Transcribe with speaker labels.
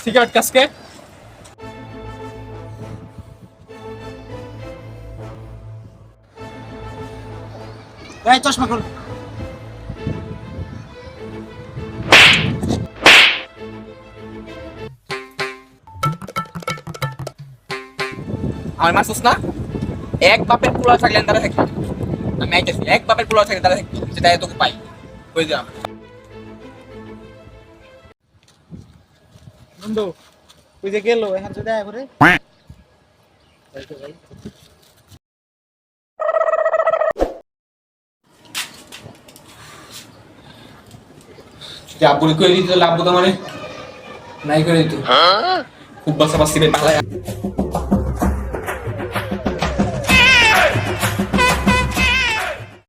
Speaker 1: Cigarette কাজকে
Speaker 2: চশমা খোল।
Speaker 1: আমার মাসুস না এক বাপের পোলা থাকলে তারা থাকতো আমি আইতেছি এক বাপের পোলা থাকলে তারা থাকতো যেটা তোকে পাই বুঝে দিলাম
Speaker 2: বন্ধু ওই যে গেল এখন তো দেখা করে
Speaker 1: যদি আব্বুল করে দিত লাভ তো মানে নাই করে দিত খুব বাসা বাসি ভালো